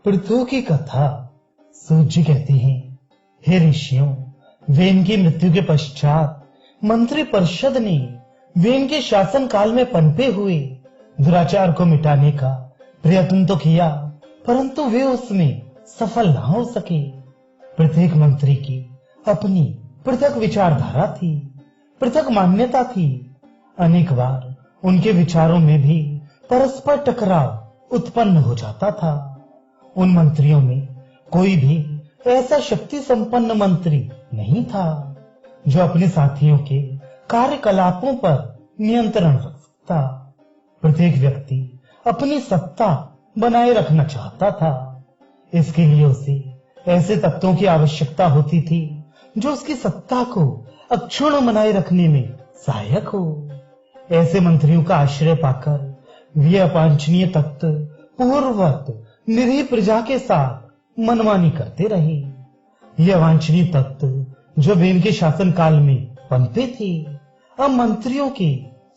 पृथु की कथा। सूत जी कहते हैं, हे ऋषियों, वेन की मृत्यु के पश्चात मंत्री परिषद ने वेन के शासन काल में पनपे हुए दुराचार को मिटाने का प्रयत्न तो किया, परंतु वे उसमें सफल ना हो सके। प्रत्येक मंत्री की अपनी पृथक विचारधारा थी, पृथक मान्यता थी। अनेक बार उनके विचारों में भी परस्पर टकराव उत्पन्न हो जाता था। उन मंत्रियों में कोई भी ऐसा शक्ति संपन्न मंत्री नहीं था जो अपने साथियों के कार्यकलापों पर नियंत्रण रख सकता। प्रत्येक व्यक्ति अपनी सत्ता बनाए रखना चाहता था। इसके लिए उसे ऐसे तत्वों की आवश्यकता होती थी जो उसकी सत्ता को अक्षुण्ण बनाए रखने में सहायक हो। ऐसे मंत्रियों का आश्रय पाकर वे अवांछनीय तत्व पूर्ववत निरीह प्रजा के साथ मनमानी करते रहे। ये अवांछनीय तत्व जो वेन के शासन काल में पनपे थे, अब मंत्रियों के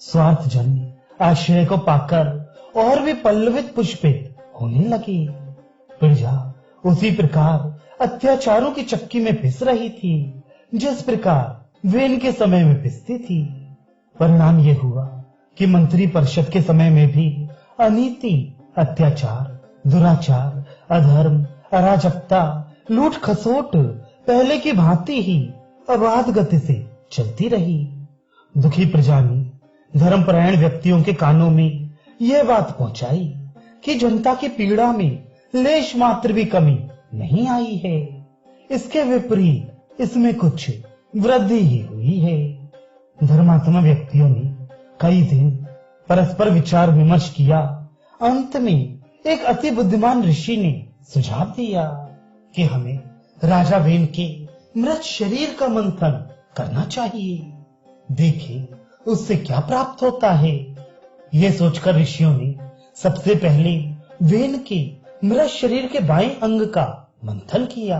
स्वार्थजन्य आश्रय को पाकर और भी पल्लवित पुष्पित होने लगे। प्रजा उसी प्रकार अत्याचारों की चक्की में पिस रही थी जिस प्रकार वेन के समय में पिसती थी। परिणाम यह हुआ कि मंत्री परिषद के समय में भी अनीति, अत्याचार, दुराचार, अधर्म, अराजकता, लूट खसोट पहले की भांति ही अबाध गति से चलती रही। दुखी प्रजा ने धर्मपरायण व्यक्तियों के कानों में यह बात पहुंचाई कि जनता की पीड़ा में लेश मात्र भी कमी नहीं आई है, इसके विपरीत इसमें कुछ वृद्धि ही हुई है। धर्मात्मा व्यक्तियों ने कई दिन परस्पर विचार विमर्श किया। अंत में एक अति बुद्धिमान ऋषि ने सुझाव दिया कि हमें राजा वेन के मृत शरीर का मंथन करना चाहिए, देखें उससे क्या प्राप्त होता है। यह सोचकर ऋषियों ने सबसे पहले वेन के मृत शरीर के बाएं अंग का मंथन किया,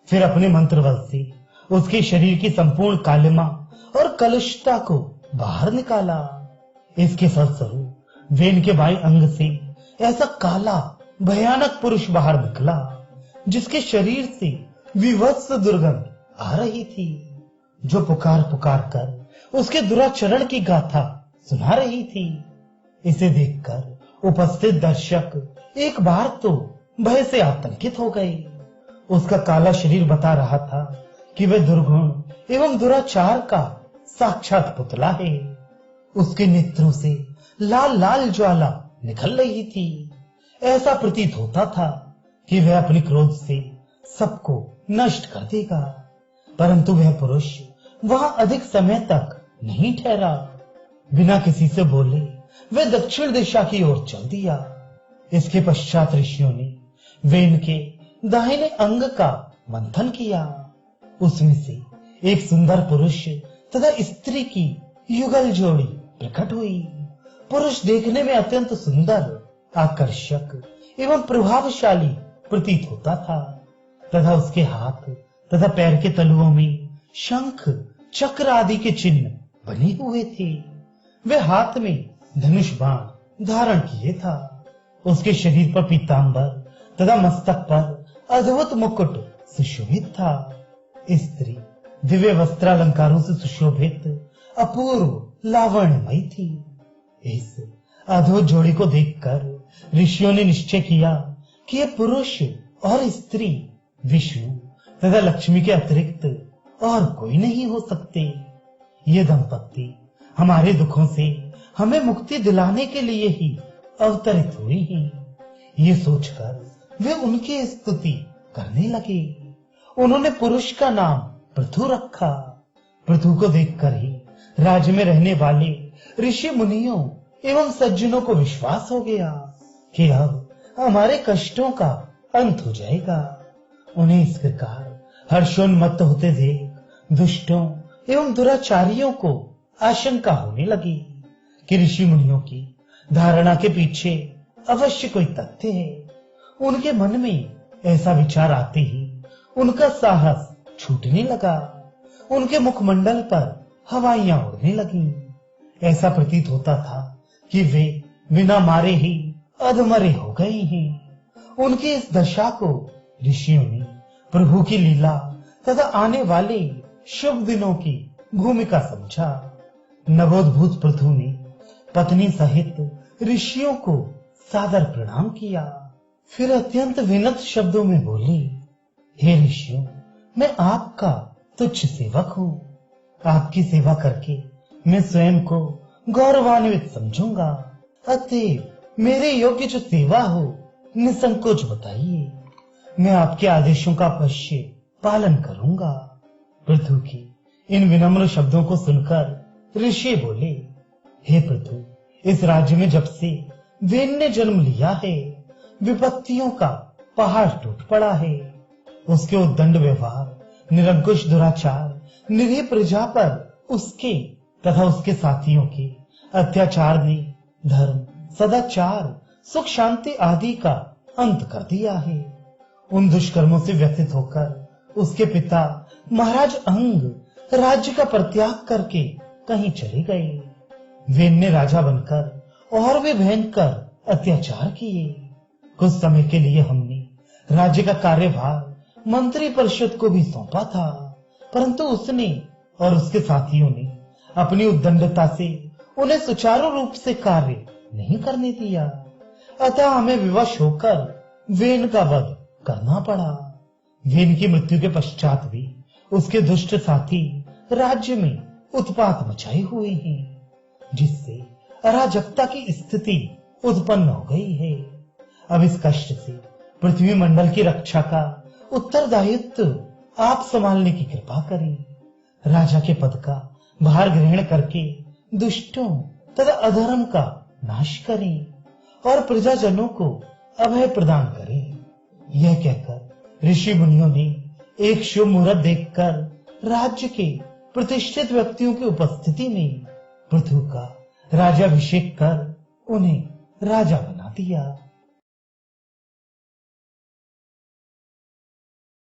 फिर अपने मंत्र बल से उसके शरीर की संपूर्ण कालिमा और कलुषता को बाहर निकाला। इसके फलस्वरूप वेन के बाएं अंग से ऐसा काला भयानक पुरुष बाहर निकला जिसके शरीर से विभत्स दुर्गंध आ रही थी, जो पुकार पुकार कर उसके दुराचरण की गाथा सुना रही थी। इसे देखकर उपस्थित दर्शक एक बार तो भय से आतंकित हो गए। उसका काला शरीर बता रहा था कि वह दुर्गुण एवं दुराचार का साक्षात पुतला है। उसके नेत्रों से लाल लाल ज्वाला निकल रही थी। ऐसा प्रतीत होता था कि वह अपने क्रोध से सबको नष्ट कर देगा, परंतु वह पुरुष वहां अधिक समय तक नहीं ठहरा। बिना किसी से बोले वह दक्षिण दिशा की ओर चल दिया। इसके पश्चात ऋषियों ने वेन के दाहिने अंग का मंथन किया। उसमें से एक सुंदर पुरुष तथा स्त्री की युगल जोड़ी प्रकट हुई। पुरुष देखने में अत्यंत सुंदर, आकर्षक एवं प्रभावशाली प्रतीत होता था तथा उसके हाथ तथा पैर के तलुओं में शंख, चक्र आदि के चिन्ह बने हुए थे। वह हाथ में धनुष बाण धारण किए था। उसके शरीर पर पीतांबर तथा मस्तक पर अद्भुत मुकुट सुशोभित था। स्त्री दिव्य वस्त्रालंकारों से सुशोभित अपूर्व लावण्यमयी थी। इस अद्भुत जोड़ी को देखकर ऋषियों ने निश्चय किया कि यह पुरुष और स्त्री विष्णु तथा लक्ष्मी के अतिरिक्त और कोई नहीं हो सकते। ये दंपत्ति हमारे दुखों से हमें मुक्ति दिलाने के लिए ही अवतरित हुई हैं। ये सोचकर वे उनकी स्तुति करने लगे। उन्होंने पुरुष का नाम पृथु रखा। पृथु को देखकर ही राज्य में रहने वाले ऋषि मुनियों एवं सज्जनों को विश्वास हो गया कि अब हमारे कष्टों का अंत हो जाएगा। उन्हें इस प्रकार हर्षोन्मत्त होते देख दुष्टों एवं दुराचारियों को आशंका होने लगी कि ऋषि मुनियों की धारणा के पीछे अवश्य कोई तथ्य है। उनके मन में ऐसा विचार आते ही उनका साहस छूटने लगा। उनके मुखमंडल पर हवाइयां उड़ने लगीं। ऐसा प्रतीत होता था कि वे बिना मारे ही अधमरे हो गए हैं। उनकी इस दशा को ऋषियों ने प्रभु की लीला तथा आने वाले शुभ दिनों की भूमिका समझा। नवोद्भूत पृथु ने पत्नी सहित ऋषियों को सादर प्रणाम किया। फिर अत्यंत विनम्र शब्दों में बोली, हे ऋषियों, मैं आपका तुच्छ सेवक हूँ। आपकी सेवा करके मैं स्वयं को गौरवान्वित समझूंगा। अतएव मेरे योग्य जो सेवा हो निसंकोच बताइए। मैं आपके आदेशों का अवश्य पालन करूंगा। पृथु की इन विनम्र शब्दों को सुनकर ऋषि बोले, हे पृथु, इस राज्य में जब से वेन ने जन्म लिया है, विपत्तियों का पहाड़ टूट पड़ा है। उसके उद्दंड व्यवहार, निरंकुश दुराचार, निरीह प्रजा पर उसके तथा उसके साथियों के अत्याचार ने धर्म, सदाचार, सुख शांति आदि का अंत कर दिया है। उन दुष्कर्मों से व्यथित होकर उसके पिता महाराज अंग राज्य का परित्याग करके कहीं चले गए। वेन ने राजा बनकर और भी भयंकर अत्याचार किए। कुछ समय के लिए हमने राज्य का कार्यभार मंत्री परिषद को भी सौंपा था, परंतु उसने और उसके साथियों ने अपनी उद्दंडता से उन्हें सुचारू रूप से कार्य नहीं करने दिया। अतः हमें विवश होकर वेन का वध करना पड़ा। वेन की मृत्यु के पश्चात भी उसके दुष्ट साथी राज्य में उत्पात मचाए हुए हैं, जिससे अराजकता की स्थिति उत्पन्न हो गई है। अब इस कष्ट से पृथ्वी मंडल की रक्षा का उत्तरदायित्व आप संभालने की कृपा करें। राजा के पद का भार ग्रहण करके दुष्टों तथा अधर्म का नाश करें और प्रजाजनों को अभय प्रदान करें। यह कहकर ऋषि मुनियों ने एक शुभ मुहूर्त देखकर राज्य के प्रतिष्ठित व्यक्तियों की उपस्थिति में पृथु का राजाभिषेक कर उन्हें राजा बना दिया।